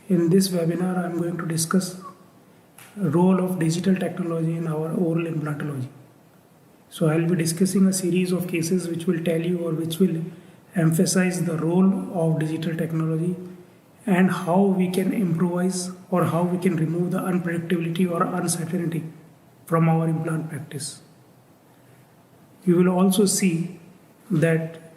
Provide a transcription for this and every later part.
In this webinar, I am going to discuss role of digital technology in our oral implantology. So I will be discussing a series of cases which will tell you or which will emphasize the role of digital technology and how we can improvise or how we can remove the unpredictability or uncertainty from our implant practice. You will also see that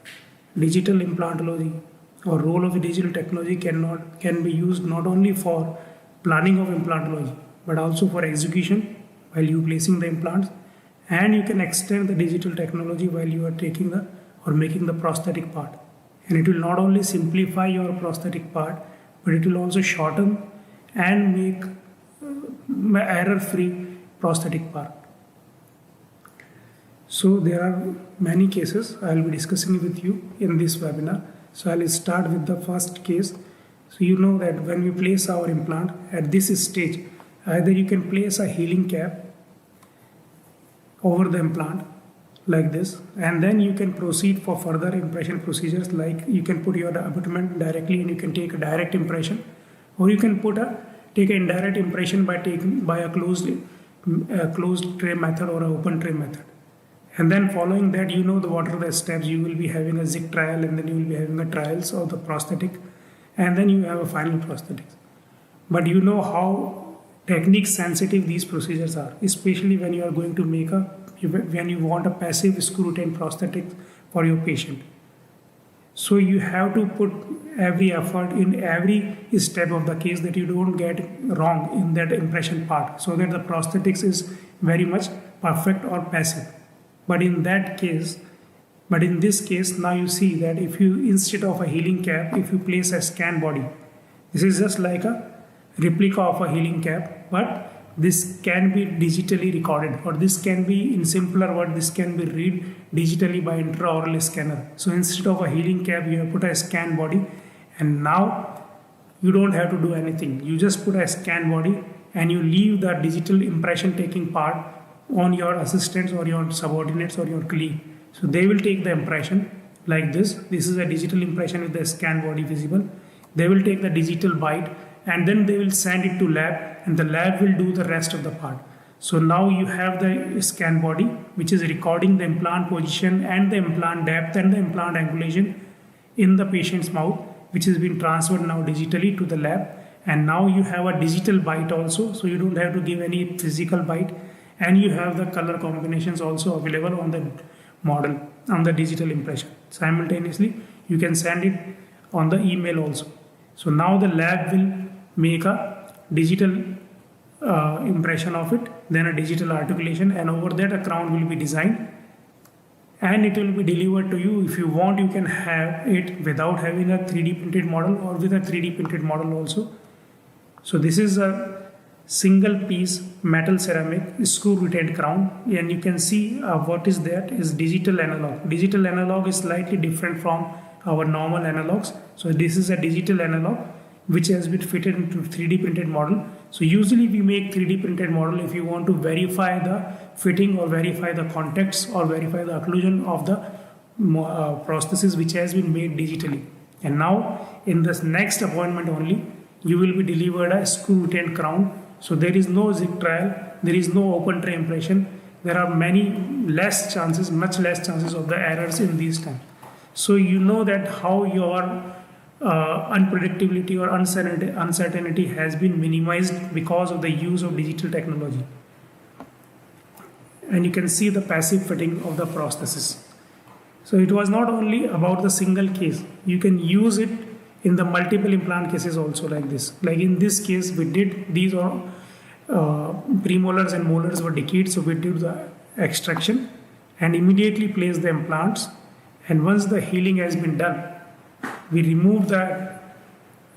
digital implantology or role of digital technology can be used not only for planning of implantology but also for execution while you placing the implants, and you can extend the digital technology while you are taking the or making the prosthetic part, and it will not only simplify your prosthetic part but it will also shorten and make error free prosthetic part. So there are many cases I will be discussing with you in this webinar. So I will start with the first case. So you know that when we place our implant at this stage, either you can place a healing cap over the implant like this, and then you can proceed for further impression procedures, like you can put your abutment directly and you can take a direct impression, or you can take an indirect impression by a closed tray method or an open tray method. And then following that, you know what are the steps. You will be having a zig trial, and then you will be having a trials of the prosthetic, and then you have a final prosthetics. But you know how technique sensitive these procedures are, especially when you are going to when you want a passive screw retained prosthetic for your patient. So you have to put every effort in every step of the case that you don't get wrong in that impression part, so that the prosthetics is very much perfect or passive. But in this case, now you see that if you, instead of a healing cap, if you place a scan body, this is just like a replica of a healing cap, but this can be digitally recorded, or this can be, in simpler word, this can be read digitally by intraoral scanner. So instead of a healing cap, you have put a scan body, and now you don't have to do anything. You just put a scan body and you leave the digital impression taking part on your assistants or your subordinates or your colleague. So they will take the impression like this. This is a digital impression with the scan body visible. They will take the digital bite and then they will send it to lab, and the lab will do the rest of the part. So now you have the scan body which is recording the implant position and the implant depth and the implant angulation in the patient's mouth, which has been transferred now digitally to the lab. And now you have a digital bite also, so you don't have to give any physical bite. And you have the color combinations also available on the model, on the digital impression. Simultaneously, you can send it on the email also. So now the lab will make a digital impression of it, then a digital articulation, and over that a crown will be designed and it will be delivered to you. If you want, you can have it without having a 3D printed model or with a 3D printed model also. So this is a single piece metal ceramic screw retained crown, and you can see what is that is digital analog. Digital analog is slightly different from our normal analogs. So this is a digital analog which has been fitted into 3D printed model. So usually we make 3D printed model if you want to verify the fitting or verify the contacts or verify the occlusion of the prosthesis which has been made digitally. And now in this next appointment only, you will be delivered a screw retained crown. So there is no zig trial, there is no open tray impression. There are much less chances of the errors in these times. So you know that how your unpredictability or uncertainty has been minimized because of the use of digital technology. And you can see the passive fitting of the prosthesis. So it was not only about the single case. You can use it in the multiple implant cases also like this. Like in this case, we did these are premolars and molars were decayed, so we did the extraction and immediately placed the implants. And once the healing has been done, we remove the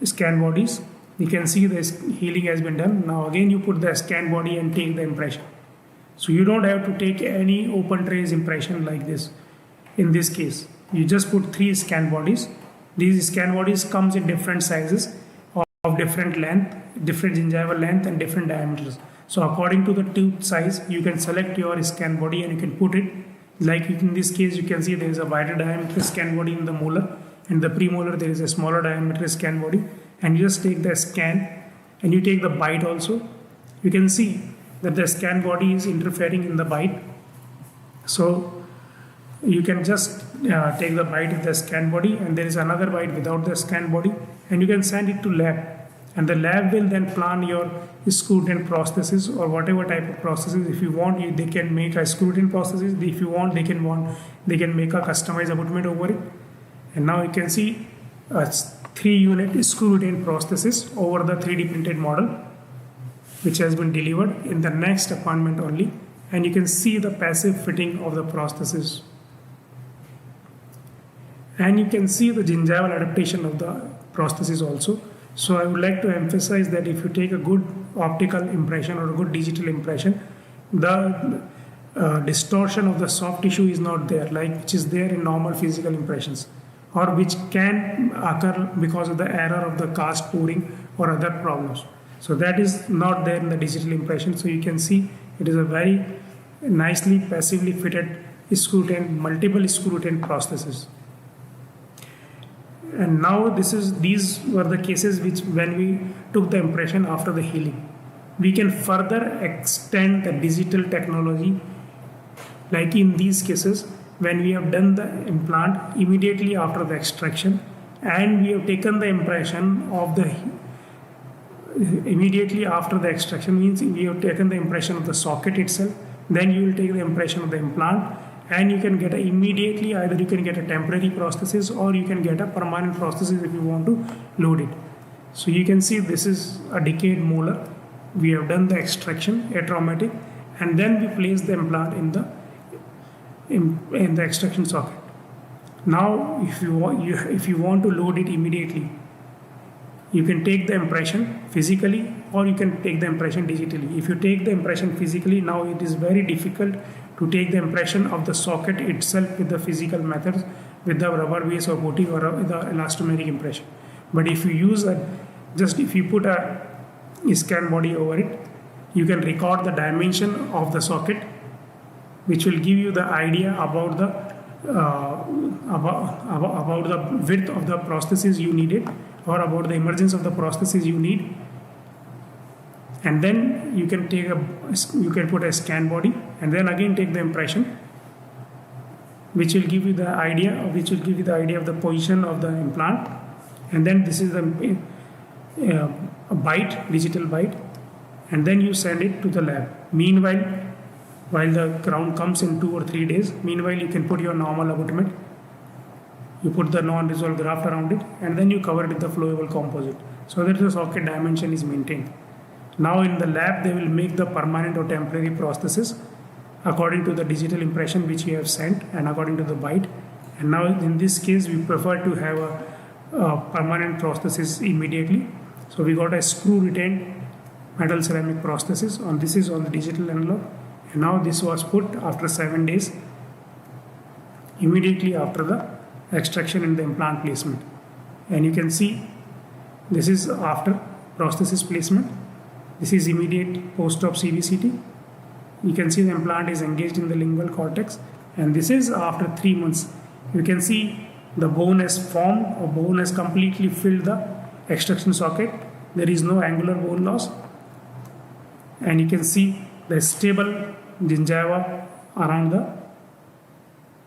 scan bodies. You can see the healing has been done. Now again you put the scan body and take the impression. So you don't have to take any open trays impression like this. In this case, you just put 3 scan bodies. These scan bodies comes in different sizes of different length, different gingival length and different diameters. So according to the tooth size, you can select your scan body and you can put it. Like in this case, you can see there is a wider diameter scan body in the molar, and the premolar there is a smaller diameter scan body, and you just take the scan and you take the bite also, you can see that the scan body is interfering in the bite. So you can just take the bite with the scan body, and there is another bite without the scan body, and you can send it to lab, and the lab will then plan your screw-tin prosthesis or whatever type of prosthesis. If you want, they can make a screw-tin prosthesis. If you want, they can make a customized abutment over it. And now you can see a 3-unit screw-tin prosthesis over the 3D printed model, which has been delivered in the next appointment only. And you can see the passive fitting of the prosthesis. And you can see the gingival adaptation of the prosthesis also. So I would like to emphasize that if you take a good optical impression or a good digital impression, the distortion of the soft tissue is not there, like which is there in normal physical impressions, or which can occur because of the error of the cast pouring or other problems. So that is not there in the digital impression. So you can see it is a very nicely passively fitted screw-tin, multiple screw-tin prosthesis. And now these were the cases which when we took the impression after the healing. We can further extend the digital technology, like in these cases when we have done the implant immediately after the extraction, and we have taken the impression of the immediately after the extraction, means we have taken the impression of the socket itself, then you will take the impression of the implant, and you can get immediately, either you can get a temporary prosthesis or you can get a permanent prosthesis if you want to load it. So you can see this is a decayed molar. We have done the extraction, atraumatic, and then we place the implant in the extraction socket. Now if you want to load it immediately, you can take the impression physically or you can take the impression digitally. If you take the impression physically, now it is very difficult to take the impression of the socket itself with the physical methods, with the rubber base or coating or the elastomeric impression. But if you use if you put a scan body over it, you can record the dimension of the socket, which will give you the idea about the width of the prosthesis you needed, or about the emergence of the prosthesis you need. And then you can put a scan body and then again take the impression, which will give you the idea of the position of the implant. And then this is the digital bite, and then you send it to the lab. Meanwhile, while the crown comes in 2 or 3 days, meanwhile you can put your normal abutment. You put the non-resolved graft around it, and then you cover it with the flowable composite so that the socket dimension is maintained. Now in the lab, they will make the permanent or temporary prosthesis according to the digital impression which you have sent and according to the bite. And now in this case, we prefer to have a permanent prosthesis immediately. So we got a screw-retained metal ceramic prosthesis. This is on the digital analog. And now this was put after 7 days, immediately after the extraction and the implant placement. And you can see this is after prosthesis placement. This is immediate post-op CBCT. You can see the implant is engaged in the lingual cortex, and this is after 3 months. You can see the bone has formed, or bone has completely filled the extraction socket. There is no angular bone loss, and you can see the stable gingiva around the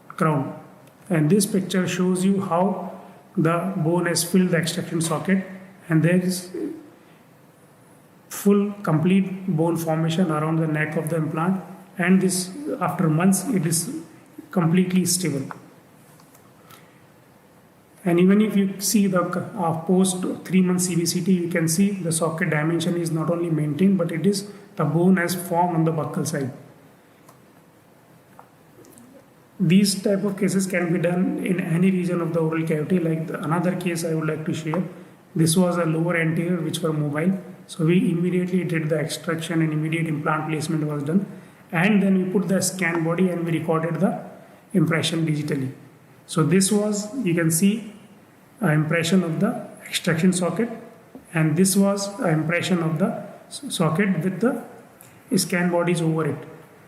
crown. And this picture shows you how the bone has filled the extraction socket, and there is full complete bone formation around the neck of the implant, and this after months it is completely stable. And even if you see the post 3 months CBCT, you can see the socket dimension is not only maintained, but the bone has formed on the buccal side. These type of cases can be done in any region of the oral cavity. Like another case I would like to share. This was a lower anterior which were mobile. So we immediately did the extraction and immediate implant placement was done. And then we put the scan body and we recorded the impression digitally. So this was, you can see, an impression of the extraction socket, and this was an impression of the socket with the scan bodies over it.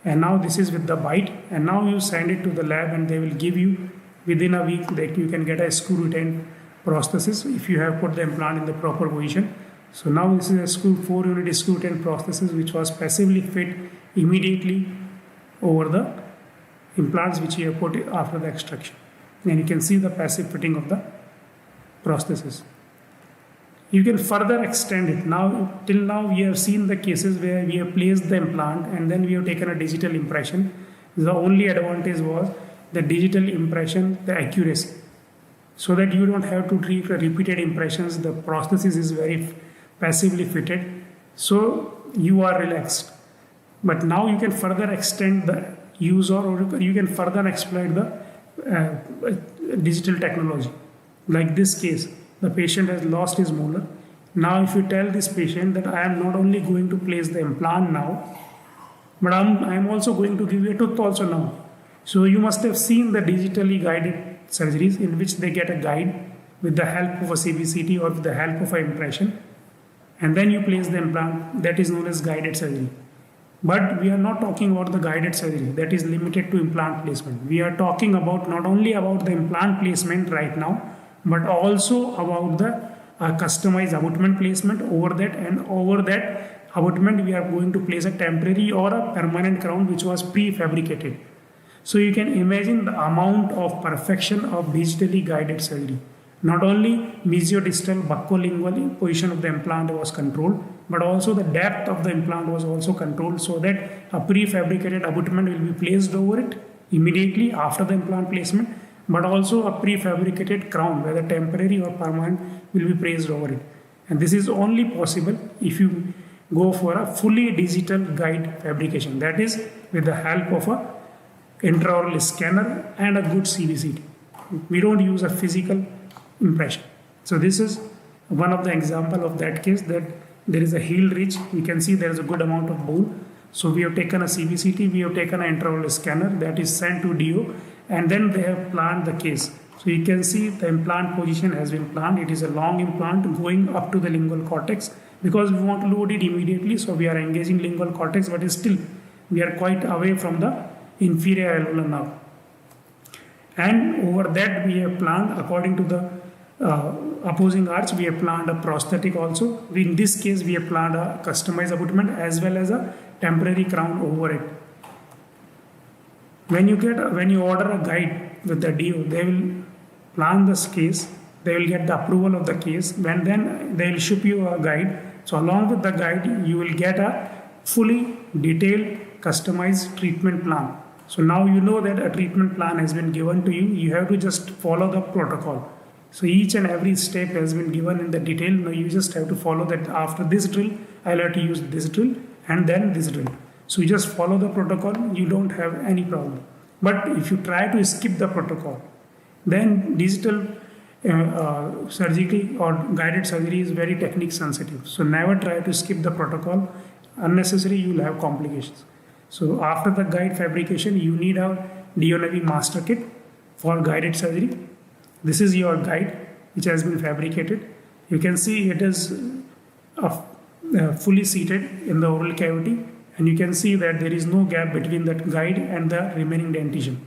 And now this is with the bite, and now you send it to the lab and they will give you within a week that you can get a screw-retained prosthesis if you have put the implant in the proper position. So now this is a screw 4-unit screw 10 prosthesis which was passively fit immediately over the implants which you have put after the extraction. And you can see the passive fitting of the prosthesis. You can further extend it. Now, till now we have seen the cases where we have placed the implant and then we have taken a digital impression. The only advantage was the digital impression, the accuracy. So that you don't have to take repeated impressions. The prosthesis is very passively fitted. So you are relaxed. But now you can further extend the use or you can further exploit the digital technology. Like this case, the patient has lost his molar. Now if you tell this patient that I am not only going to place the implant now, but I am also going to give you a tooth also now. So you must have seen the digitally guided surgeries in which they get a guide with the help of a CBCT or with the help of an impression. And then you place the implant. That is known as guided surgery. But we are not talking about the guided surgery that is limited to implant placement. We are talking about not only about the implant placement right now, but also about the customized abutment placement over that, and over that abutment we are going to place a temporary or a permanent crown which was prefabricated. So you can imagine the amount of perfection of digitally guided surgery. Not only mesiodistal buccolingual position of the implant was controlled, but also the depth of the implant was also controlled so that a prefabricated abutment will be placed over it immediately after the implant placement, but also a prefabricated crown, whether temporary or permanent, will be placed over it. And this is only possible if you go for a fully digital guide fabrication, that is with the help of a intraoral scanner and a good CBCT. We don't use a physical impression. So this is one of the example of that case, that there is a heel ridge. We can see there is a good amount of bone. So we have taken a CBCT, we have taken an intraoral scanner that is sent to DO, and then they have planned the case. So you can see the implant position has been planned. It is a long implant going up to the lingual cortex because we want to load it immediately. So we are engaging lingual cortex, but still we are quite away from the inferior alveolar nerve. And over that we have planned, according to the opposing arch, we have planned a prosthetic also. In this case we have planned a customized abutment as well as a temporary crown over it. When you order a guide with the DO, they will plan this case, they will get the approval of the case, and then they will ship you a guide. So along with the guide you will get a fully detailed customized treatment plan. So now you know that a treatment plan has been given to you. You have to just follow the protocol. So each and every step has been given in the detail. Now you just have to follow that. After this drill, I'll have to use this drill and then this drill. So you just follow the protocol, you don't have any problem. But if you try to skip the protocol, then digital surgery or guided surgery is very technique sensitive. So never try to skip the protocol. Unnecessary, you will have complications. So after the guide fabrication, you need a DO-Navi master kit for guided surgery. This is your guide which has been fabricated. You can see it is fully seated in the oral cavity, and you can see that there is no gap between that guide and the remaining dentition.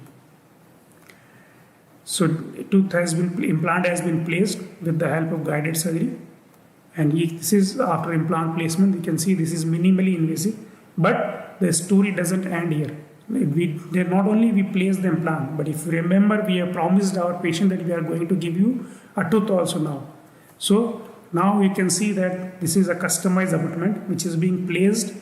So implant has been placed with the help of guided surgery, and this is after implant placement. You can see this is minimally invasive, but the story doesn't end here. Not only we place the implant, but if you remember, we have promised our patient that we are going to give you a tooth also now. So now you can see that this is a customized abutment which is being placed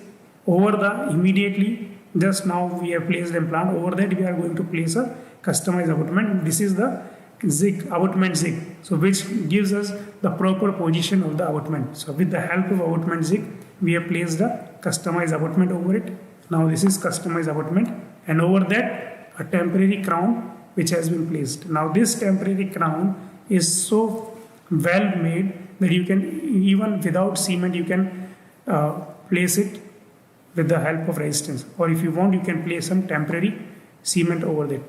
over the immediately. Just now we have placed the implant, over that we are going to place a customized abutment. This is the zig, abutment zig, so which gives us the proper position of the abutment. So with the help of abutment zig, we have placed a customized abutment over it. Now this is customized abutment, and over that a temporary crown which has been placed. Now this temporary crown is so well made that you can, even without cement, you can place it with the help of resistance, or if you want, you can place some temporary cement over that.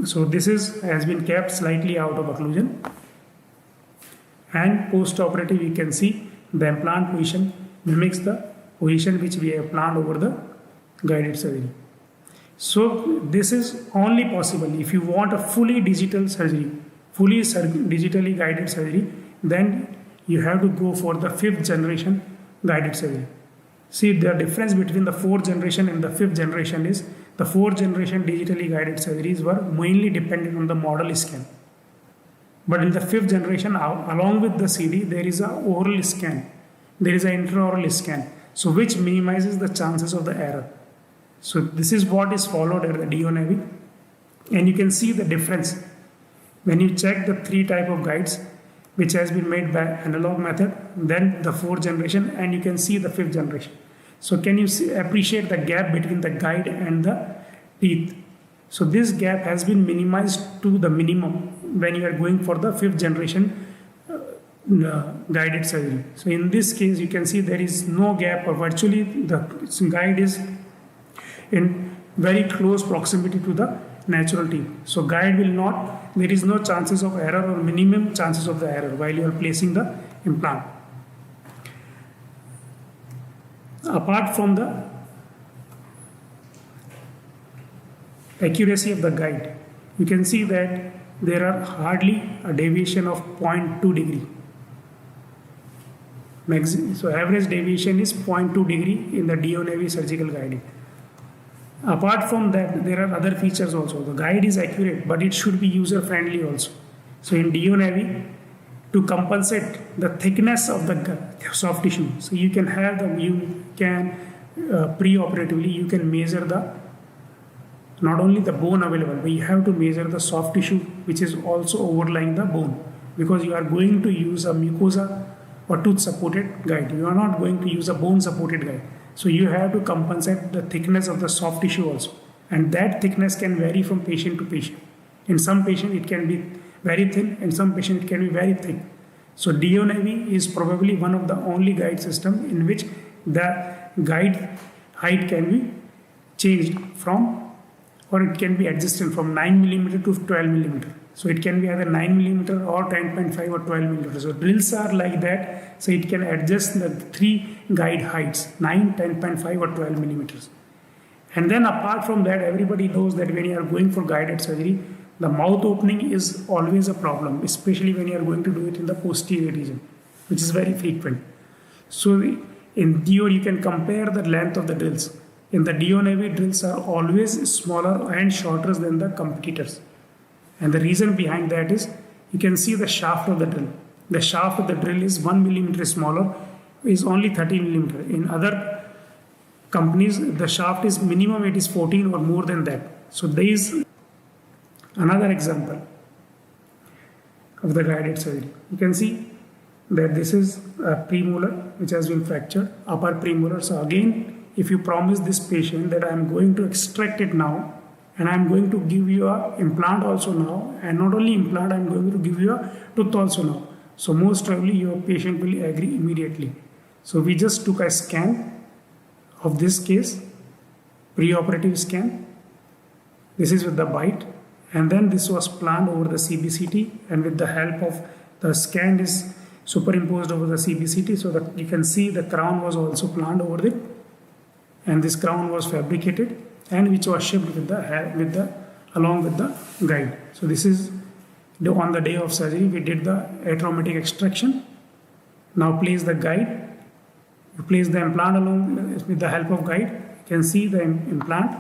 So this has been kept slightly out of occlusion, and post-operative you can see the implant position mimics the position which we have planned over the guided surgery. So this is only possible if you want a fully digital surgery fully digitally guided surgery, then you have to go for the fifth generation guided surgery. See, the difference between the fourth generation and the fifth generation is the fourth generation digitally guided surgeries were mainly dependent on the model scan. But in the fifth generation, along with the CD, there is a oral scan, there is an intraoral scan, so which minimizes the chances of the error. So this is what is followed at the DO Navi, and you can see the difference when you check the three type of guides which has been made by analog method, then the fourth generation, and you can see the fifth generation. So can you appreciate the gap between the guide and the teeth? So this gap has been minimized to the minimum when you are going for the fifth generation guided surgery. So in this case, you can see there is no gap, or virtually the guide is in very close proximity to the natural teeth. So guide will not, there is no chances of error or minimum chances of the error while you are placing the implant. Apart from the accuracy of the guide, you can see that there are hardly a deviation of 0.2 degree. So average deviation is 0.2 degree in the DO Navi surgical guiding. Apart from that, there are other features also. The guide is accurate, but it should be user friendly also. So in DO Navi, to compensate the thickness of the soft tissue, so you can have pre-operatively you can measure the not only the bone available, but you have to measure the soft tissue which is also overlying the bone, because you are going to use a mucosa or tooth supported guide. You are not going to use a bone supported guide. So you have to compensate the thickness of the soft tissue also, and that thickness can vary from patient to patient. In some patient it can be very thin, in some patient it can be very thick. So DO Navi is probably one of the only guide system in which the guide height can be changed from, or it can be adjusted from 9 mm to 12 mm. So it can be either 9 mm or 10.5 or 12 mm. So drills are like that. So it can adjust the three guide heights, 9, 10.5 or 12 mm. And then apart from that, everybody knows that when you are going for guided surgery, the mouth opening is always a problem, especially when you are going to do it in the posterior region, which is very frequent. So in DO, you can compare the length of the drills. In the DO Navi, drills are always smaller and shorter than the competitors. And the reason behind that is, you can see the shaft of the drill. The shaft of the drill is 1 mm smaller, is only 13 mm. In other companies, the shaft is minimum, it is 14 or more than that. So there is another example of the guided surgery. You can see that this is a premolar which has been fractured, upper premolar. So again, if you promise this patient that I am going to extract it now, and I am going to give you a implant also now, and not only implant, I am going to give you a tooth also now. So most probably your patient will agree immediately. So we just took a scan of this case, pre-operative scan. This is with the bite, and then this was planned over the CBCT, and with the help of the scan is superimposed over the CBCT, so that you can see the crown was also planned over it, and this crown was fabricated and which was shipped along with the guide. So this is on the day of surgery we did the atraumatic extraction. Now place the guide. You place the implant along with the help of guide. You can see the implant,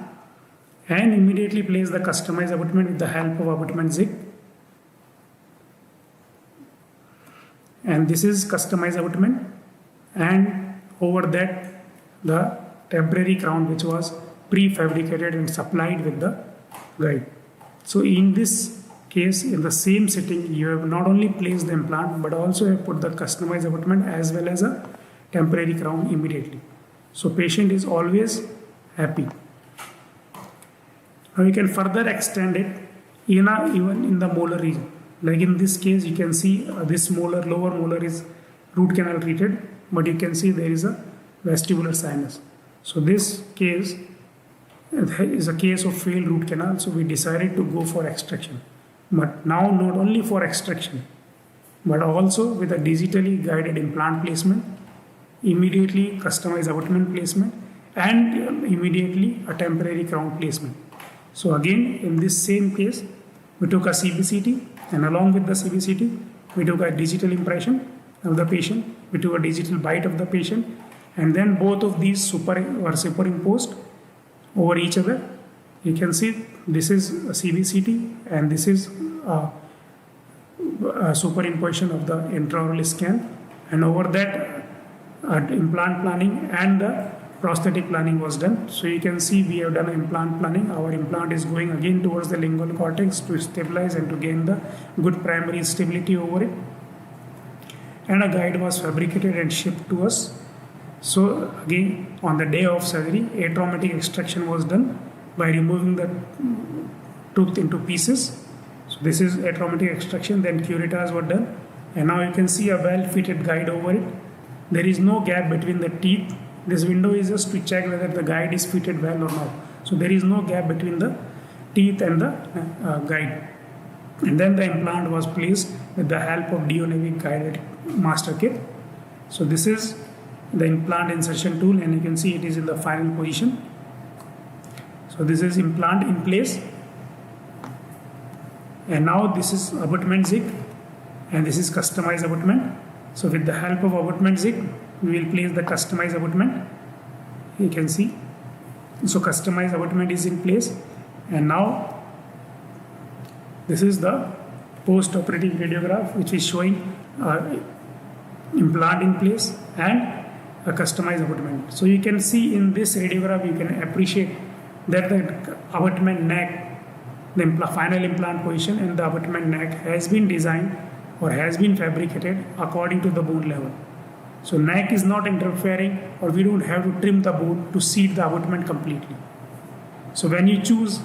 and immediately place the customized abutment with the help of abutment zig. And this is customized abutment, and over that the temporary crown which was prefabricated and supplied with the guide. So in this case, in the same sitting, you have not only placed the implant but also have put the customized abutment as well as a temporary crown immediately. So patient is always happy. Now you can further extend it even in the molar region. Like in this case, you can see this molar, lower molar is root canal treated, but you can see there is a vestibular sinus. So this case is a case of failed root canal, so we decided to go for extraction. But now not only for extraction, but also with a digitally guided implant placement, immediately customized abutment placement, and immediately a temporary crown placement. So again, in this same case, we took a CBCT And along with the CBCT, we took a digital impression of the patient, we took a digital bite of the patient, and then both of these were superimposed over each other. You can see this is a CBCT and this is a superimposition of the intraoral scan, and over that implant planning and the prosthetic planning was done. So you can see we have done implant planning. Our implant is going again towards the lingual cortex to stabilize and to gain the good primary stability over it. And a guide was fabricated and shipped to us. So again, on the day of surgery, atraumatic extraction was done by removing the tooth into pieces. So this is atraumatic extraction, then curettage were done. And now you can see a well-fitted guide over it. There is no gap between the teeth. This window is just to check whether the guide is fitted well or not. So there is no gap between the teeth and the guide. And then the implant was placed with the help of Dionevic guided master kit. So this is the implant insertion tool, and you can see it is in the final position. So this is implant in place. And now this is abutment zig, and this is customized abutment. So with the help of abutment zig, we will place the customized abutment. You can see. So customized abutment is in place. And now this is the post-operative radiograph, which is showing implant in place and a customized abutment. So you can see in this radiograph, you can appreciate that the abutment neck, the final implant position and the abutment neck has been designed or has been fabricated according to the bone level. So neck is not interfering, or we don't have to trim the bone to seat the abutment completely. So when you choose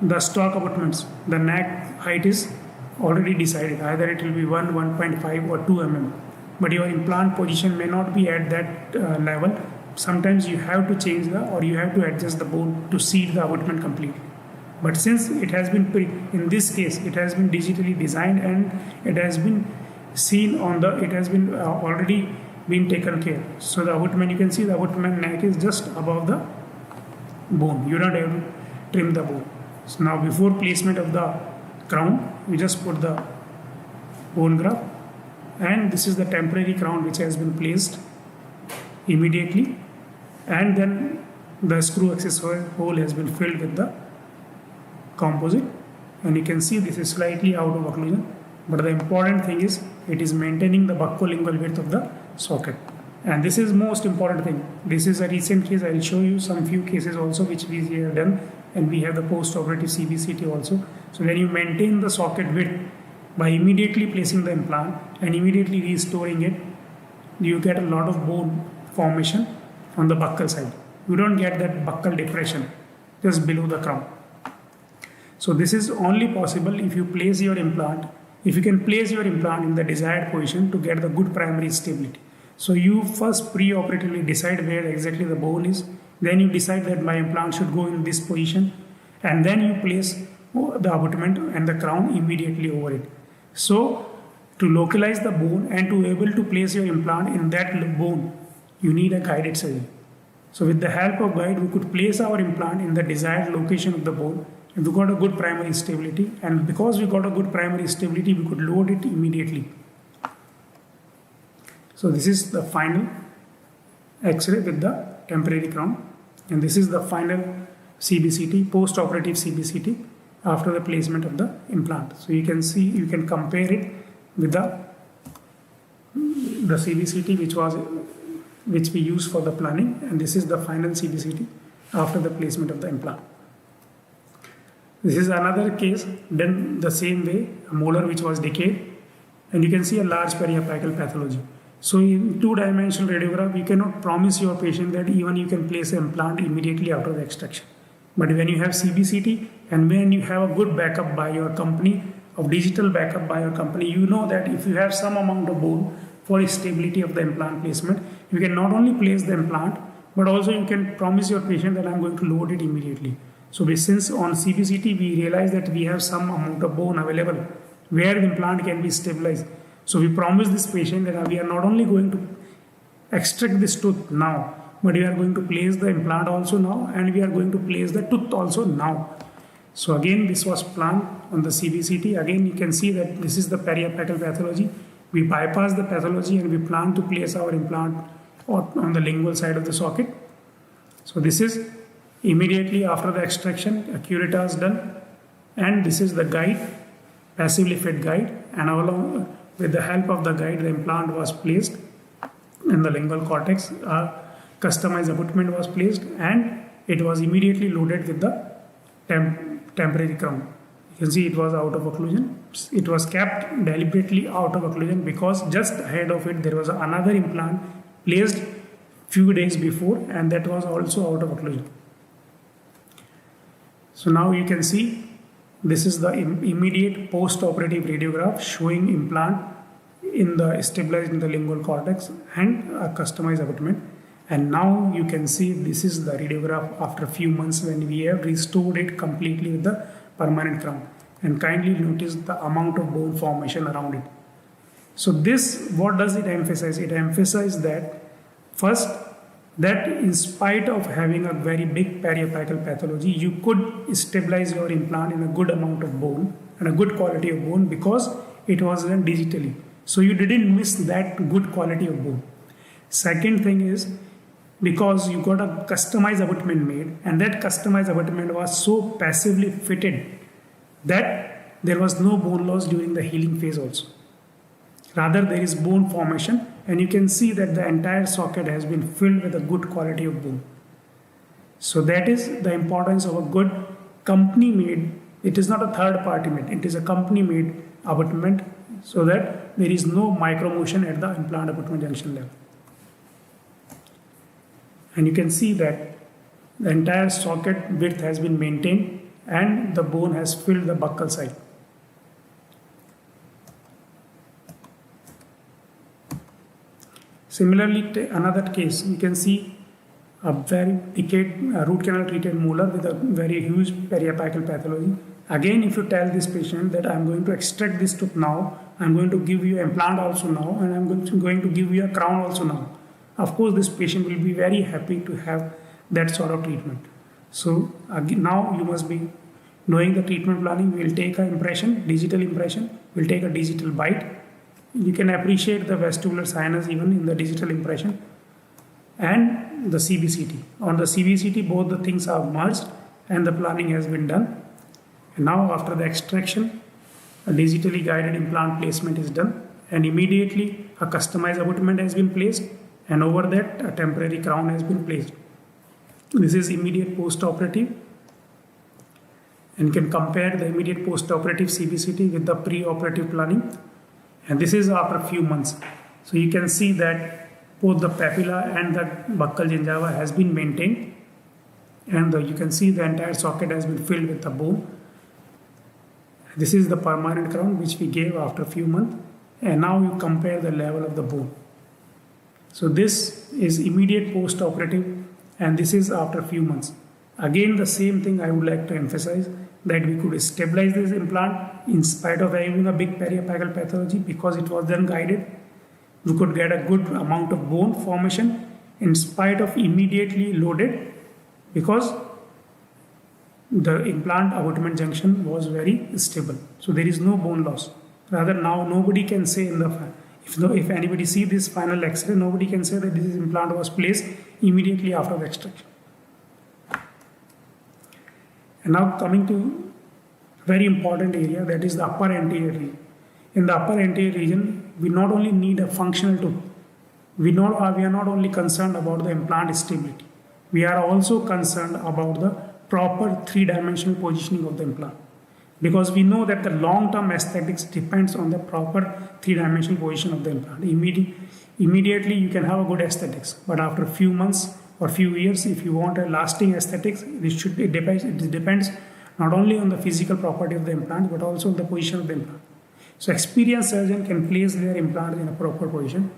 the stock abutments, the neck height is already decided. Either it will be 1, 1.5 or 2 mm. But your implant position may not be at that level. Sometimes you have to change or you have to adjust the bone to seat the abutment completely. But since it has been, in this case, it has been digitally designed and it has been seen it has been already been taken care. So the abutment, you can see the abutment neck is just above the bone. You don't have to trim the bone. So now before placement of the crown, we just put the bone graft, and this is the temporary crown which has been placed immediately, and then the screw access hole has been filled with the composite, and you can see this is slightly out of occlusion, but the important thing is it is maintaining the buccolingual width of the socket, and this is most important thing. This is a recent case. I will show you some few cases also which we have done, and we have the post-operative CBCT also. So when you maintain the socket width by immediately placing the implant and immediately restoring it, you get a lot of bone formation on the buccal side. You don't get that buccal depression just below the crown. So this is only possible if you place your implant, if you can place your implant in the desired position to get the good primary stability. So you first pre-operatively decide where exactly the bone is, then you decide that my implant should go in this position, and then you place the abutment and the crown immediately over it. So to localize the bone and to able to place your implant in that bone, you need a guided surgery. So with the help of guide, we could place our implant in the desired location of the bone, and we got a good primary stability, and because we got a good primary stability, we could load it immediately. So this is the final X-ray with the temporary crown, and this is the final CBCT, post-operative CBCT after the placement of the implant. So you can see, you can compare it with the CBCT which we use for the planning, and this is the final CBCT after the placement of the implant. This is another case done the same way, a molar which was decayed, and you can see a large periapical pathology. So in two-dimensional radiograph, you cannot promise your patient that even you can place an implant immediately after the extraction. But when you have CBCT and when you have a good backup by your company, of digital backup by your company, you know that if you have some amount of bone for stability of the implant placement, you can not only place the implant, but also you can promise your patient that I'm going to load it immediately. So since on CBCT we realize that we have some amount of bone available where the implant can be stabilized. So we promise this patient that we are not only going to extract this tooth now, but we are going to place the implant also now, and we are going to place the tooth also now. So again, this was planned on the CBCT. Again, you can see that this is the periapical pathology. We bypass the pathology and we plan to place our implant on the lingual side of the socket. So this is immediately after the extraction, a curata is done, and this is the guide, passively fed guide, and along with the help of the guide, the implant was placed in the lingual cortex. A customized abutment was placed, and it was immediately loaded with the temporary crown. You can see it was out of occlusion. It was kept deliberately out of occlusion because just ahead of it there was another implant placed few days before, and that was also out of occlusion. So now you can see this is the immediate post-operative radiograph showing implant stabilized in the lingual cortex and a customized abutment. And now you can see this is the radiograph after a few months when we have restored it completely with the permanent crown. And kindly notice the amount of bone formation around it. So this, what does it emphasize? It emphasizes that first, that in spite of having a very big periapical pathology, you could stabilize your implant in a good amount of bone and a good quality of bone because it was done digitally. So you didn't miss that good quality of bone. Second thing is, because you got a customized abutment made, and that customized abutment was so passively fitted that there was no bone loss during the healing phase also. Rather, there is bone formation, and you can see that the entire socket has been filled with a good quality of bone. So that is the importance of a good company made. It is not a third party made, it is a company made abutment, so that there is no micromotion at the implant abutment junction level. And you can see that the entire socket width has been maintained and the bone has filled the buccal side. Similarly, another case, you can see a very decayed root canal treated molar with a very huge periapical pathology. Again, if you tell this patient that I'm going to extract this tooth now, I'm going to give you implant also now, and I'm going to give you a crown also now. Of course, this patient will be very happy to have that sort of treatment. So again, now you must be knowing the treatment planning. We will take an impression, digital impression. We'll take a digital bite. You can appreciate the vestibular sinus even in the digital impression, and the CBCT. On the CBCT, both the things are merged and the planning has been done. And now after the extraction, a digitally guided implant placement is done, and immediately a customized abutment has been placed, and over that a temporary crown has been placed. This is immediate post-operative, and you can compare the immediate post-operative CBCT with the pre-operative planning, and this is after a few months. So you can see that both the papilla and the buccal gingiva has been maintained, and you can see the entire socket has been filled with the bone. This is the permanent crown which we gave after a few months, and now you compare the level of the bone. So this is immediate post-operative, and this is after a few months. Again, the same thing I would like to emphasize, that we could stabilize this implant in spite of having a big periapical pathology because it was then guided. We could get a good amount of bone formation in spite of immediately loaded because the implant abutment junction was very stable. So there is no bone loss. Rather, now nobody can say if anybody see this final X-ray, nobody can say that this implant was placed immediately after the extraction. And now coming to very important area, that is the upper anterior region. In the upper anterior region, we not only need a functional tooth. We are not only concerned about the implant stability. We are also concerned about the proper three-dimensional positioning of the implant. Because we know that the long-term aesthetics depends on the proper three-dimensional position of the implant. Immediately you can have a good aesthetics, but after a few months or few years, if you want a lasting aesthetics, it depends not only on the physical property of the implant, but also on the position of the implant. So experienced surgeon can place their implant in a proper position,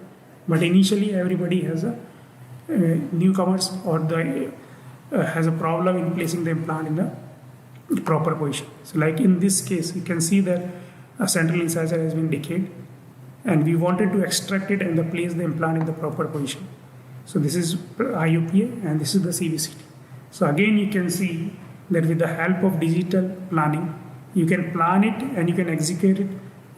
but initially everybody has newcomers or has a problem in placing the implant in the proper position. So like in this case, you can see that a central incisor has been decayed, and we wanted to extract it and place the implant in the proper position. So this is IUPA and this is the CBCT. So again you can see that with the help of digital planning, you can plan it and you can execute it.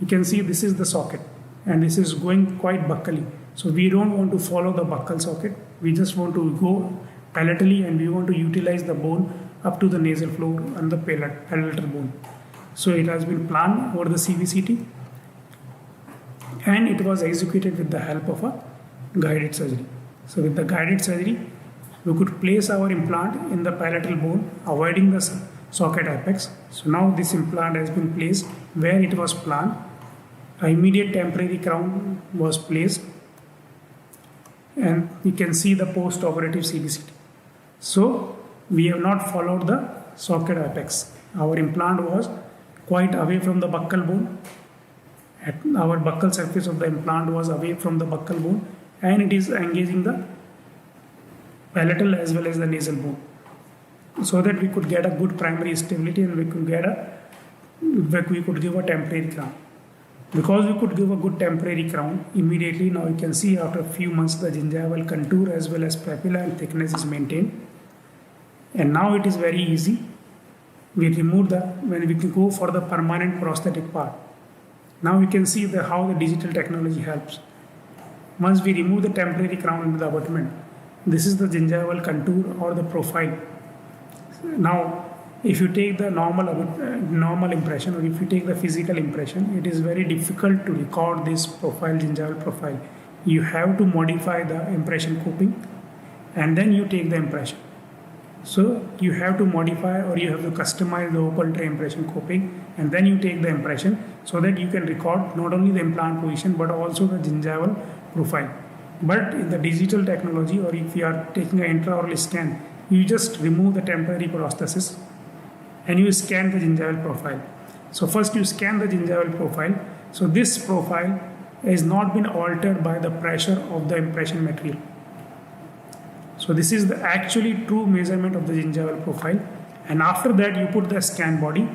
You can see this is the socket and this is going quite buccally. So we don't want to follow the buccal socket. We just want to go palatally and we want to utilize the bone up to the nasal floor and the palatal bone. So it has been planned over the CBCT and it was executed with the help of a guided surgery. So with the guided surgery, we could place our implant in the palatal bone, avoiding the socket apex. So now this implant has been placed where it was planned. An immediate temporary crown was placed and you can see the post-operative CBCT. So we have not followed the socket apex. Our implant was quite away from the buccal bone. Our buccal surface of the implant was away from the buccal bone and it is engaging the palatal as well as the nasal bone, so that we could get a good primary stability and we could give a temporary crown. Because we could give a good temporary crown, immediately now you can see after a few months the gingival contour as well as papilla and thickness is maintained. And now it is very easy. We remove when we can go for the permanent prosthetic part. Now you can see how the digital technology helps. Once we remove the temporary crown with the abutment, this is the gingival contour or the profile. Now, if you take the normal impression or if you take the physical impression, it is very difficult to record this gingival profile. You have to modify the impression coping and then you take the impression. So you have to modify or you have to customize the open tray impression coping and then you take the impression so that you can record not only the implant position but also the gingival profile. But in the digital technology, or if you are taking an intraoral scan, you just remove the temporary prosthesis and you scan the gingival profile. So first you scan the gingival profile. So this profile has not been altered by the pressure of the impression material. So this is the actually true measurement of the gingival profile. And after that you put the scan body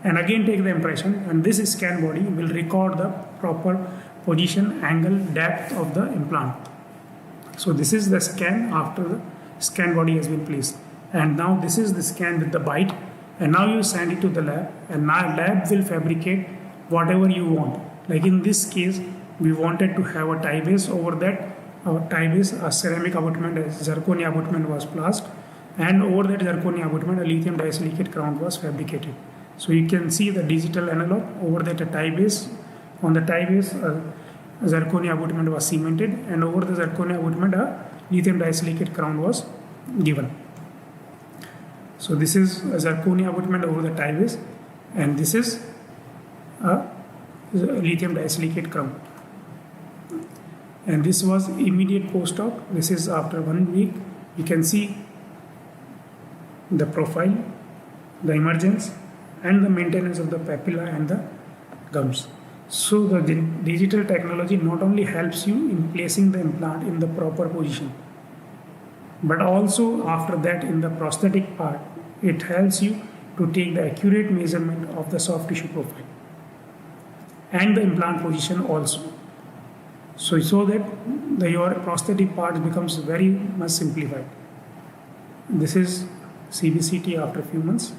and again take the impression, and this scan body will record the proper position, angle, depth of the implant. So this is the scan after the scan body has been placed. And now this is the scan with the bite. And now you send it to the lab and now lab will fabricate whatever you want. Like in this case, we wanted to have a tie base over that. Our tie base, a ceramic abutment, a zirconia abutment was placed, and over that zirconia abutment, a lithium disilicate crown was fabricated. So you can see the digital analog over that a tie base. On the tie base, a zirconia abutment was cemented, and over the zirconia abutment, a lithium disilicate crown was given. So this is a zirconia abutment over the tie base, and this is a lithium disilicate crown. And this was immediate post-op. This is after 1 week. You can see the profile, the emergence, and the maintenance of the papilla and the gums. So the digital technology not only helps you in placing the implant in the proper position, but also after that in the prosthetic part, it helps you to take the accurate measurement of the soft tissue profile and the implant position also. So that your prosthetic part becomes very much simplified. This is CBCT after a few months,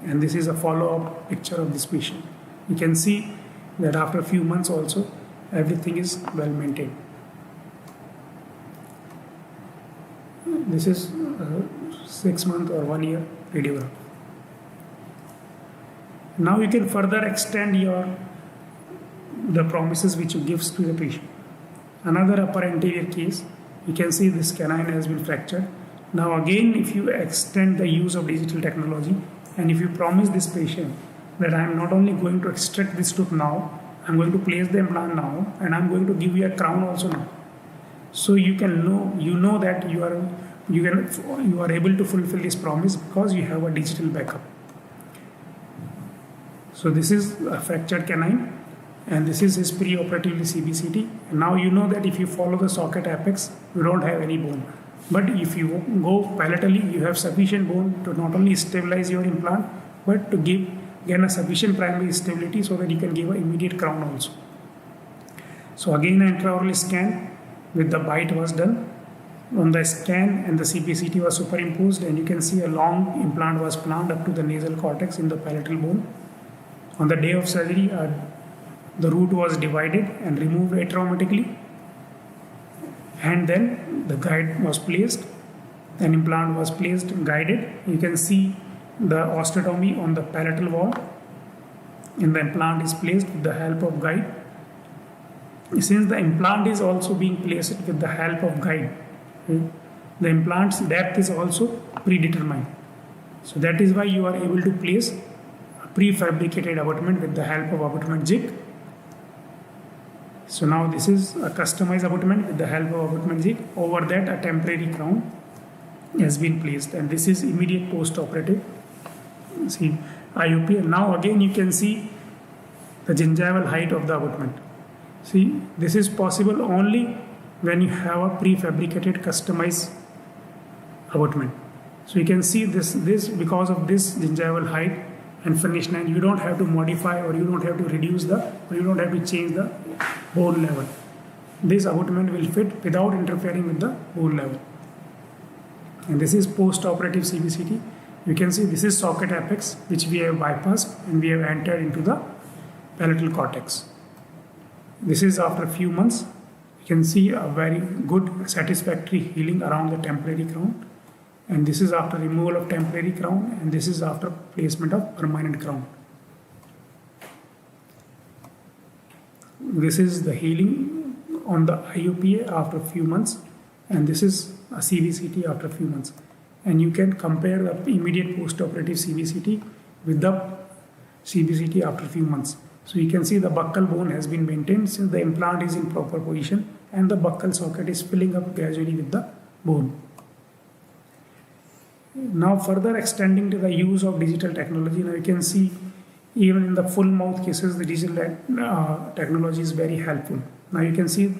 and this is a follow-up picture of this patient. You can see that after a few months also everything is well maintained. This is 6 month or 1 year radiograph. Now you can further extend the promises which you gives to the patient. Another upper anterior case, you can see this canine has been fractured. Now again, if you extend the use of digital technology and if you promise this patient that I am not only going to extract this tooth now, I am going to place the implant now and I am going to give you a crown also now. So you know that you are able to fulfill this promise because you have a digital backup. So this is a fractured canine, and this is his pre-operatively CBCT. And now you know that if you follow the socket apex, you don't have any bone. But if you go palatally, you have sufficient bone to not only stabilize your implant, but to gain a sufficient primary stability so that you can give an immediate crown also. So again, an intraoral scan with the bite was done, On the scan and the CBCT was superimposed, and you can see a long implant was planted up to the nasal cortex in the palatal bone. On the day of surgery, the root was divided and removed atraumatically, and then the guide was placed. An implant was placed guided. You can see the osteotomy on the palatal wall, and the implant is placed with the help of guide. Since the implant is also being placed with the help of guide, the implant's depth is also predetermined. So that is why you are able to place a prefabricated abutment with the help of abutment jig. So now this is a customized abutment with the help of abutment jig. Over that, a temporary crown has been placed, and this is immediate post-operative. See IOP. Now again you can see the gingival height of the abutment. See, this is possible only when you have a prefabricated customized abutment. So you can see this because of this gingival height and finish line, you don't have to modify, or you don't have to reduce or you don't have to change the bone level. This abutment will fit without interfering with the bone level. And this is post-operative CBCT. You can see this is socket apex, which we have bypassed, and we have entered into the palatal cortex. This is after a few months. You can see a very good satisfactory healing around the temporary crown, and this is after removal of temporary crown, and this is after placement of permanent crown. This is the healing on the IOPA after a few months, and this is a CBCT after a few months. And you can compare the immediate post-operative CBCT with the CBCT after a few months. So you can see the buccal bone has been maintained since the implant is in proper position, and the buccal socket is filling up gradually with the bone. Now further extending to the use of digital technology, now you can see even in the full mouth cases, the digital technology is very helpful. Now you can see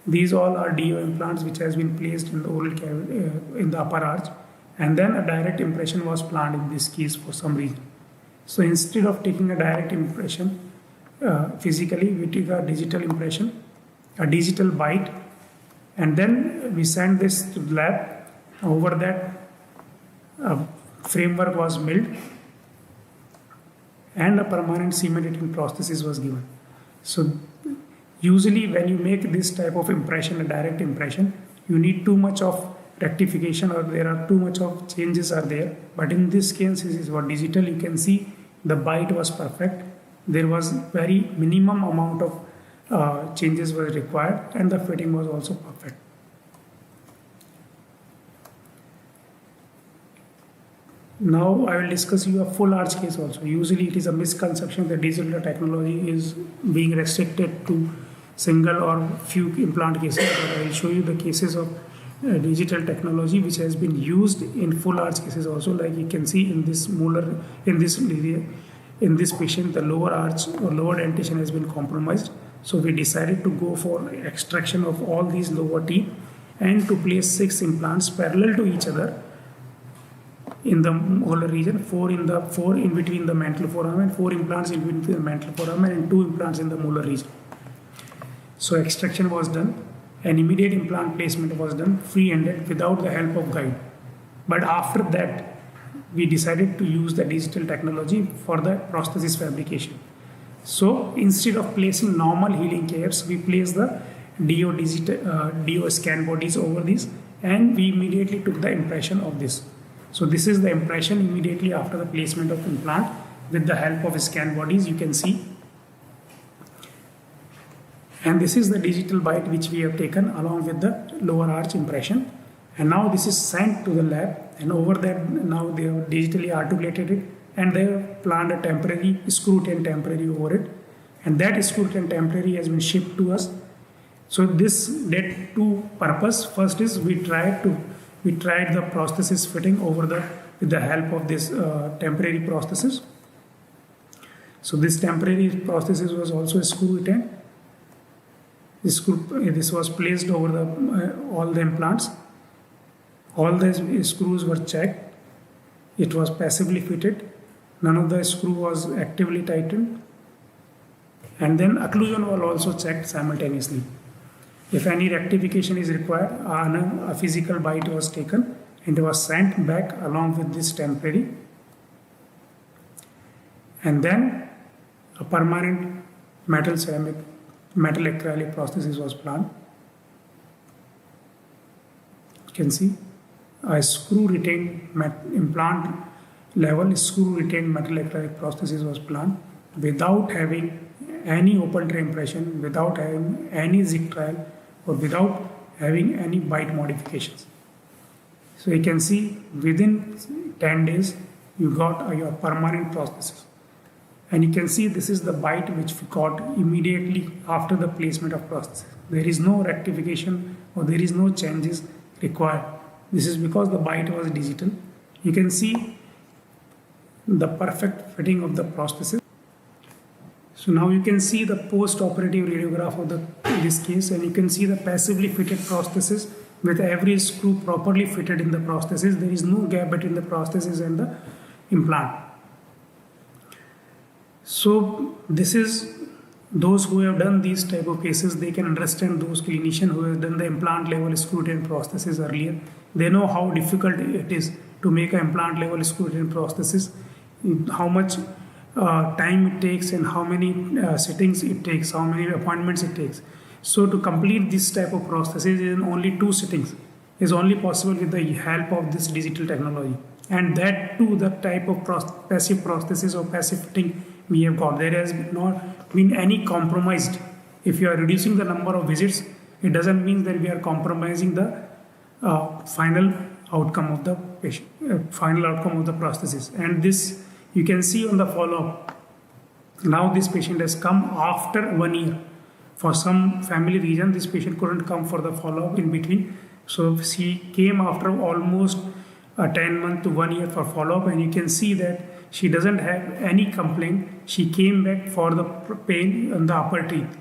these all are DO implants which has been placed in the oral cavity, in the upper arch, and then a direct impression was planned in this case for some reason. So instead of taking a direct impression physically, we take a digital impression, a digital bite, and then we send this to the lab. Over that, a framework was milled, and a permanent cement-eating prosthesis was given. So usually when you make this type of impression, a direct impression, you need too much of rectification, or there are too much of changes are there. But in this case, this is what digital, you can see the bite was perfect. There was very minimum amount of changes were required, and the fitting was also perfect. Now I will discuss you a full arch case also. Usually it is a misconception that digital technology is being restricted to single or few implant cases, but I will show you the cases of digital technology which has been used in full arch cases also. Like you can see in this molar, in this patient, the lower arch or lower dentition has been compromised. So we decided to go for extraction of all these lower teeth and to place 6 implants parallel to each other in the molar region, 4 in between the mantle foramen, 4 implants in between the mantle foramen, and 2 implants in the molar region. So extraction was done, and immediate implant placement was done free-handed without the help of guide. But after that, we decided to use the digital technology for the prosthesis fabrication. So instead of placing normal healing cares, we placed the DO scan bodies over these, and we immediately took the impression of this. So this is the impression immediately after the placement of implant with the help of scan bodies, you can see. And this is the digital bite which we have taken along with the lower arch impression. And now this is sent to the lab, and over there now they have digitally articulated it, and they have planned a temporary screw-tin temporary over it. And that screw-tin temporary has been shipped to us. So this did 2 purposes. First is we tried the prosthesis fitting over with the help of this temporary prosthesis. So this temporary prosthesis was also a screw-tin. This was placed over all the implants. All the screws were checked. It was passively fitted. None of the screw was actively tightened. And then occlusion was also checked simultaneously. If any rectification is required, a physical bite was taken and was sent back along with this temporary, and then a permanent metal ceramic, metal acrylic prosthesis was planned. You can see a screw retained implant level screw retained metal acrylic prosthesis was planned without having any open tray impression, without having any zig trial, or without having any bite modifications. So you can see within 10 days you got your permanent prosthesis. And you can see this is the bite which we got immediately after the placement of prosthesis. There is no rectification or there is no changes required. This is because the bite was digital. You can see the perfect fitting of the prosthesis. So now you can see the post-operative radiograph of this case, and you can see the passively fitted prosthesis with every screw properly fitted in the prosthesis. There is no gap between the prosthesis and the implant. So this is those who have done these type of cases, they can understand those clinicians who have done the implant level screw retained prosthesis earlier. They know how difficult it is to make an implant level screw retained prosthesis, how much time it takes and how many sittings it takes, how many appointments it takes. So to complete this type of prosthesis in only 2 sittings is only possible with the help of this digital technology. And that too, the type of passive prosthesis or passive fitting we have got. There has not been any compromised. If you are reducing the number of visits, it doesn't mean that we are compromising the final outcome of the patient, final outcome of the prosthesis. And this you can see on the follow-up. Now this patient has come after 1 year. For some family reason, this patient couldn't come for the follow-up in between. So she came after almost 10 months to 1 year for follow-up, and you can see that she doesn't have any complaint. She came back for the pain on the upper teeth.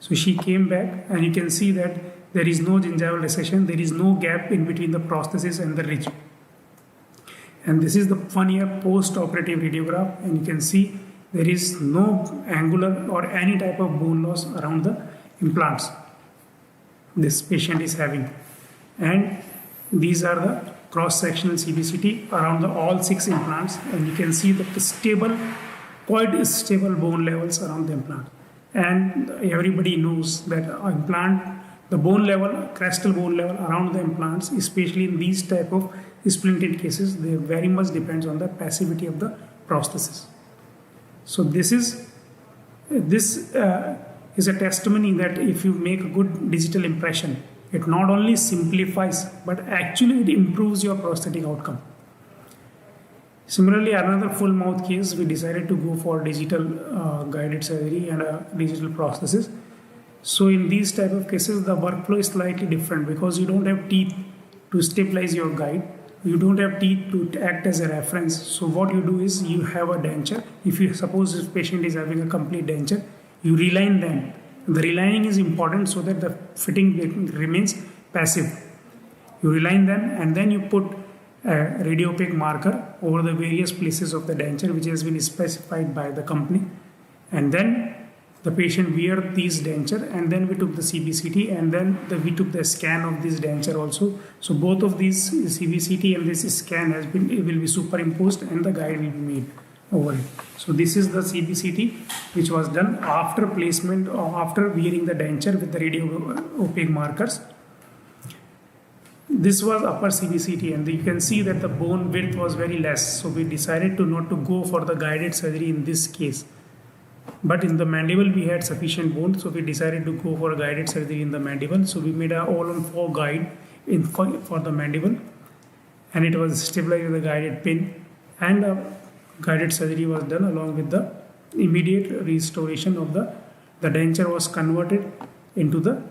So she came back, and you can see that there is no gingival recession, there is no gap in between the prosthesis and the ridge. And this is the 1 year post-operative radiograph, and you can see there is no angular or any type of bone loss around the implants this patient is having. And these are the cross-sectional CBCT around all 6 implants, and you can see that the stable, quite stable bone levels around the implant. And everybody knows that implant, the bone level, crestal bone level around the implants, especially in these type of splinted cases, they very much depends on the passivity of the prosthesis. So this is a testimony that if you make a good digital impression, it not only simplifies but actually it improves your prosthetic outcome. Similarly, another full mouth case, we decided to go for digital guided surgery and a digital prosthesis. So in these type of cases, the workflow is slightly different because you don't have teeth to stabilize your guide. You don't have teeth to act as a reference. So what you do is you have a denture. If you suppose this patient is having a complete denture, you reline them. The relining is important so that the fitting remains passive. You reline them and then you put a radiopaque marker over the various places of the denture which has been specified by the company. And then the patient wear these denture, and then we took the CBCT, and then we took the scan of this denture also. So both of these CBCT and this scan will be superimposed and the guide will be made over it. So this is the CBCT which was done after placement or after wearing the denture with the radiopaque markers. This was upper CBCT, and you can see that the bone width was very less. So we decided not to go for the guided surgery in this case. But in the mandible we had sufficient bone, so we decided to go for a guided surgery in the mandible. So we made a all-on-4 guide for the mandible, and it was stabilized with a guided pin, and a guided surgery was done along with the immediate restoration of the denture was converted into the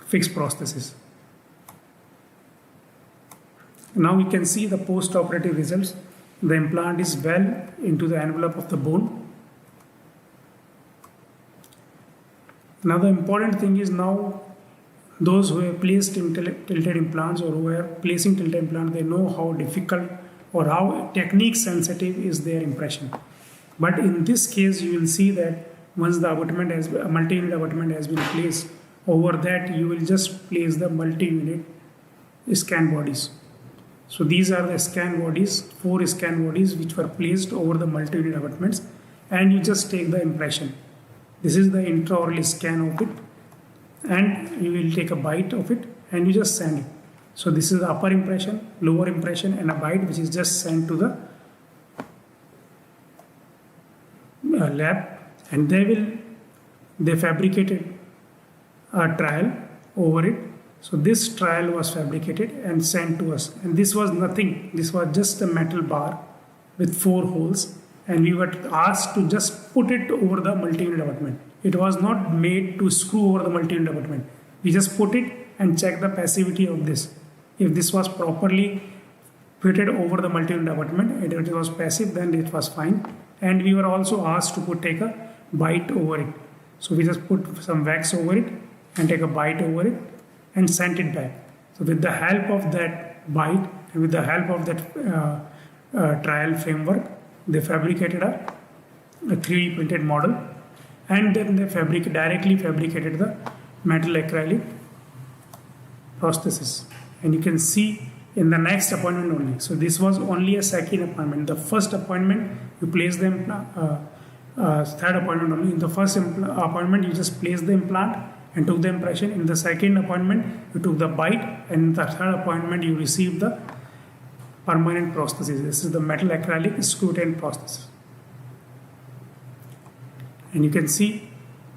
fixed prosthesis. Now we can see the post-operative results. The implant is well into the envelope of the bone. Now the important thing is now those who have placed tilted implants or who are placing tilted implants, they know how difficult or how technique sensitive is their impression. But in this case, you will see that once the multi-unit abutment has been placed, Over that, you will just place the multi-unit scan bodies. So these are the scan bodies, 4 scan bodies which were placed over the multi-unit abutments, and you just take the impression. This is the intraoral scan of it, and you will take a bite of it and you just send it. So this is the upper impression, lower impression, and a bite which is just sent to the lab, and they fabricated a trial over it. So this trial was fabricated and sent to us, and this was nothing. This was just a metal bar with 4 holes, and we were asked to just put it over the multi-unit abutment. It was not made to screw over the multi-unit abutment. We just put it and check the passivity of this. If this was properly fitted over the multi-unit abutment, if it was passive, then it was fine. And we were also asked to take a bite over it. So we just put some wax over it and take a bite over it and sent it back. So with the help of that bite and with the help of that trial framework, they fabricated a 3D printed model, and then they directly fabricated the metal acrylic prosthesis. And you can see in the next appointment only. So this was only a second appointment. The first appointment you place them, third appointment only. In the first appointment you just placed the implant and took the impression. In the second appointment you took the bite, and in the third appointment you received the permanent prosthesis. This is the metal acrylic screw-retained prosthesis. And you can see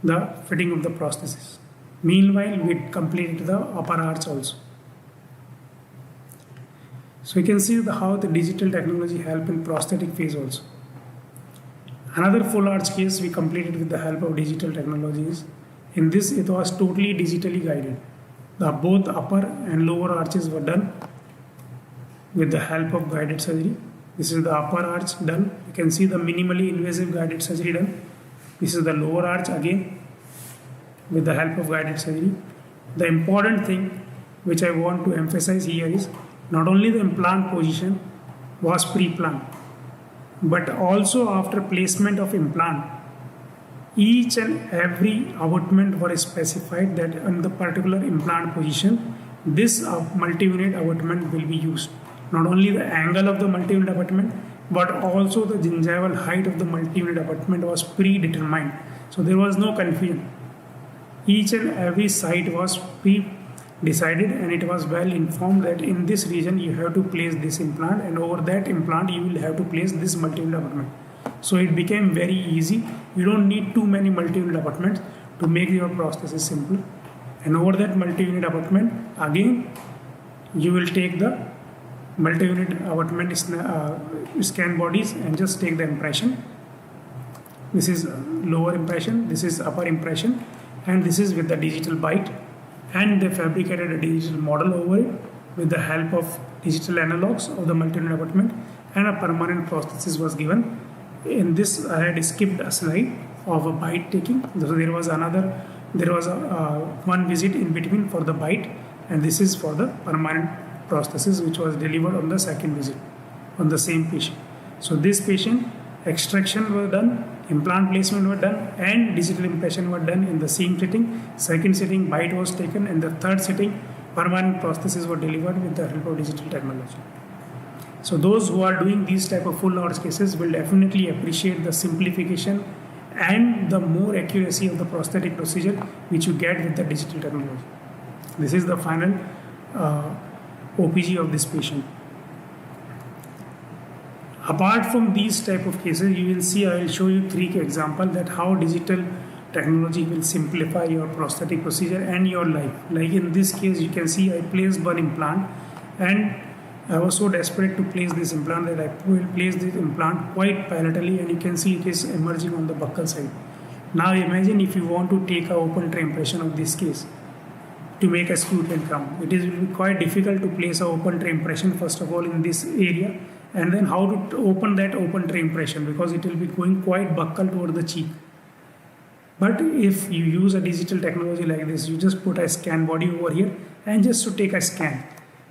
the fitting of the prosthesis. Meanwhile, we completed the upper arch also. So you can see how the digital technology help in prosthetic phase also. Another full arch case we completed with the help of digital technologies. In this, it was totally digitally guided. Both upper and lower arches were done with the help of guided surgery. This is the upper arch done. You can see the minimally invasive guided surgery done. This is the lower arch again with the help of guided surgery. The important thing which I want to emphasize here is not only the implant position was pre-planned, but also after placement of implant, each and every abutment were specified that on the particular implant position, this multi-unit abutment will be used. Not only the angle of the multi-unit abutment, but also the gingival height of the multi-unit abutment was predetermined. So there was no confusion. Each and every site was pre-decided, and it was well informed that in this region you have to place this implant, and over that implant you will have to place this multi-unit abutment. So it became very easy. You don't need too many multi-unit abutments to make your prosthesis simple. And over that multi-unit abutment, again you will take the multi-unit abutment scan bodies and just take the impression. This is lower impression, this is upper impression, and this is with the digital bite. And they fabricated a digital model over it with the help of digital analogs of the multi-unit abutment, and a permanent prosthesis was given. In this, I had skipped a slide of a bite taking. So there was one visit in between for the bite, and this is for the permanent prosthesis which was delivered on the second visit on the same patient. So this patient, extraction was done, implant placement was done, and digital impression was done in the same sitting. Second sitting, bite was taken, and the third sitting, permanent prosthesis were delivered with the help of digital technology. So those who are doing these type of full arch cases will definitely appreciate the simplification and the more accuracy of the prosthetic procedure which you get with the digital technology. This is the final OPG of this patient. Apart from these type of cases, you will see, I will show you 3 examples that how digital technology will simplify your prosthetic procedure and your life. Like in this case, you can see I placed one implant, and I was so desperate to place this implant that I will place this implant quite palatally, and you can see it is emerging on the buccal side. Now imagine if you want to take an open tray impression of this case to make a screw-retained crown. It will be quite difficult to place an open tray impression first of all in this area, and then how to open that open tray impression, because it will be going quite buccal toward the cheek. But if you use a digital technology like this, you just put a scan body over here and just to take a scan.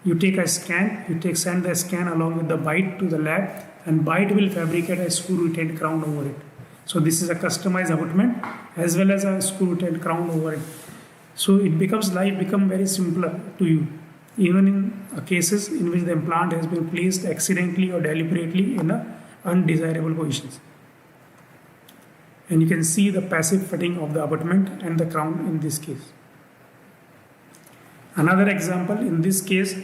You take a scan, send the scan along with the bite to the lab, and bite will fabricate a screw-retained crown over it. So this is a customized abutment as well as a screw-retained crown over it. So it becomes life become very simpler to you, even in cases in which the implant has been placed accidentally or deliberately in a undesirable positions. And you can see the passive fitting of the abutment and the crown in this case. Another example, in this case,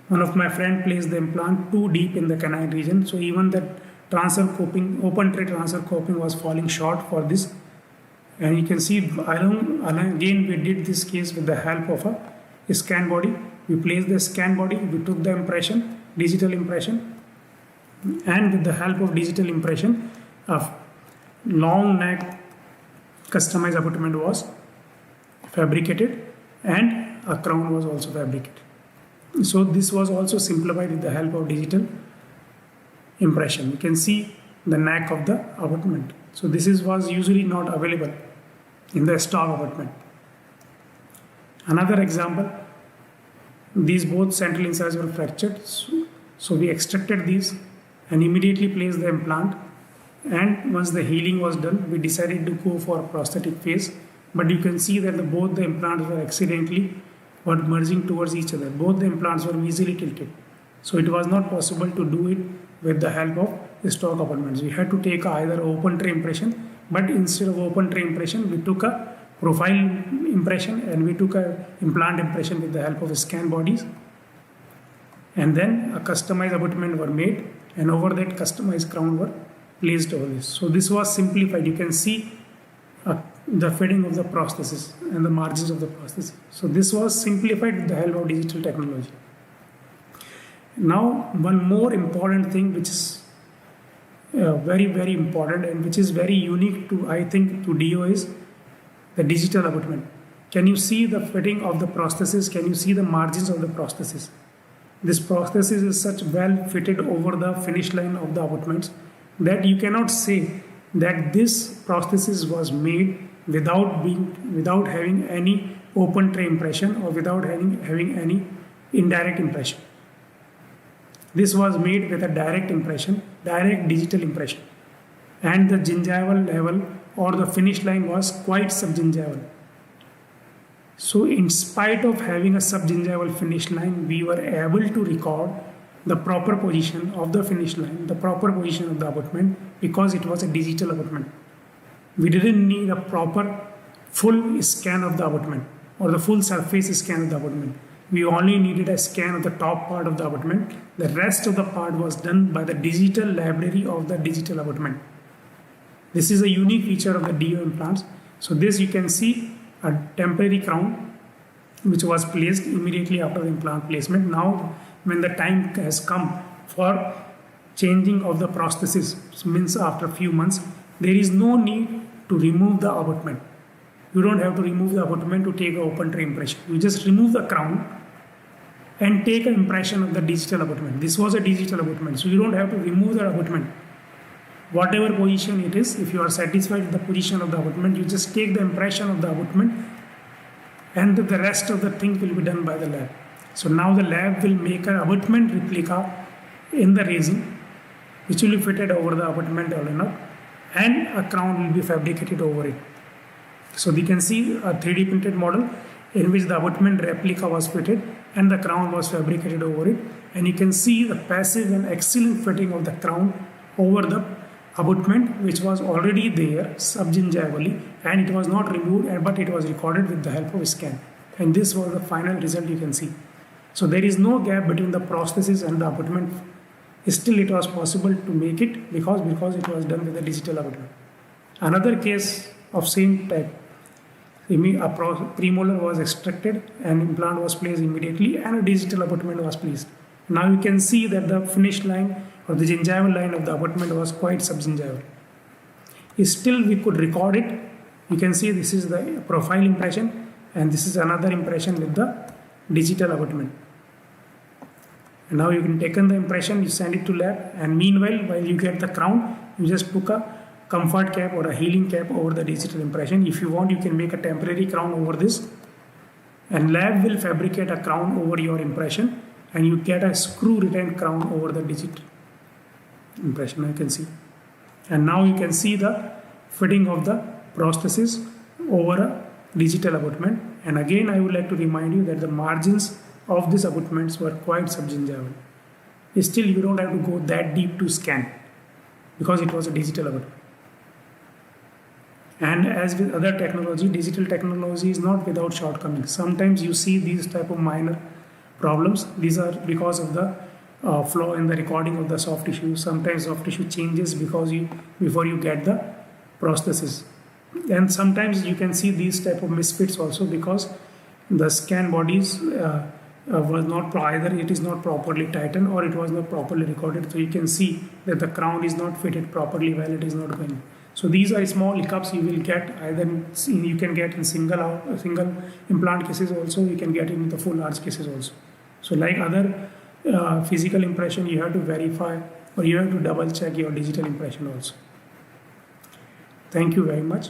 one of my friend placed the implant too deep in the canine region, so even the transverse coping, open tray transverse coping was falling short for this. And you can see again we did this case with the help of a scan body. We placed the scan body, we took the impression, digital impression, and with the help of digital impression, a long neck customized abutment was fabricated and a crown was also fabricated. So this was also simplified with the help of digital impression. You can see the neck of the abutment. So this was usually not available in the stock abutment. Another example, these both central incisors were fractured. So we extracted these and immediately placed the implant. And once the healing was done, we decided to go for a prosthetic phase. But you can see that both the implants were accidentally merging towards each other. Both the implants were easily tilted. So it was not possible to do it with the help of stock abutments. We had to take either open tray impression, but instead of open tray impression, we took a profile impression and we took a implant impression with the help of scan bodies. And then a customized abutment were made, and over that customized crown were placed over this. So this was simplified. You can see the fitting of the prosthesis and the margins of the prosthesis. So this was simplified with the help of digital technology. Now, one more important thing which is very, very important and which is very unique to, I think, to DO is the digital abutment. Can you see the fitting of the prosthesis? Can you see the margins of the prosthesis? This prosthesis is such well fitted over the finish line of the abutments that you cannot say that this prosthesis was made without having any open tray impression or without having any indirect impression. This was made with a direct impression, direct digital impression, and the gingival level or the finish line was quite subgingival. So in spite of having a subgingival finish line, we were able to record the proper position of the finish line, the proper position of the abutment, because it was a digital abutment. We didn't need a proper full scan of the abutment or the full surface scan of the abutment. We only needed a scan of the top part of the abutment. The rest of the part was done by the digital library of the digital abutment. This is a unique feature of the DO implants. So this you can see a temporary crown which was placed immediately after the implant placement. Now when the time has come for changing of the prosthesis, means after a few months, there is no need to remove the abutment. You don't have to remove the abutment to take an open tray impression. You just remove the crown and take an impression of the digital abutment. This was a digital abutment, so you don't have to remove the abutment. Whatever position it is, if you are satisfied with the position of the abutment, you just take the impression of the abutment and the rest of the thing will be done by the lab. So now the lab will make an abutment replica in the resin which will be fitted over the abutment enough, and a crown will be fabricated over it. So we can see a 3D printed model in which the abutment replica was fitted and the crown was fabricated over it, and you can see the passive and excellent fitting of the crown over the abutment which was already there subgingivally, and it was not removed but it was recorded with the help of a scan, and this was the final result you can see. So there is no gap between the prosthesis and the abutment. Still it was possible to make it because it was done with a digital abutment. Another case of same type, a premolar was extracted, an implant was placed immediately and a digital abutment was placed. Now you can see that the finish line or the gingival line of the abutment was quite subgingival. Still we could record it. You can see this is the profile impression and this is another impression with the digital abutment. And now you can take in the impression, you send it to lab, and meanwhile while you get the crown, you just put a comfort cap or a healing cap over the digital impression. If you want, you can make a temporary crown over this, and lab will fabricate a crown over your impression, and you get a screw retained crown over the digital impression. You can see, and now you can see the fitting of the prosthesis over digital abutment. And again, I would like to remind you that the margins of these abutments were quite subgingival. Still, you don't have to go that deep to scan because it was a digital abutment. And as with other technology, digital technology is not without shortcomings. Sometimes you see these type of minor problems. These are because of the flaw in the recording of the soft tissue. Sometimes soft tissue changes before you get the prosthesis. And sometimes you can see these type of misfits also because the scan bodies was not either it is not properly tightened or it was not properly recorded. So you can see that the crown is not fitted properly while it is not going. So these are small hiccups you will get you can get in single implant cases also, you can get in the full arch cases also. So like other physical impression, you have to verify or you have to double check your digital impression also. Thank you very much.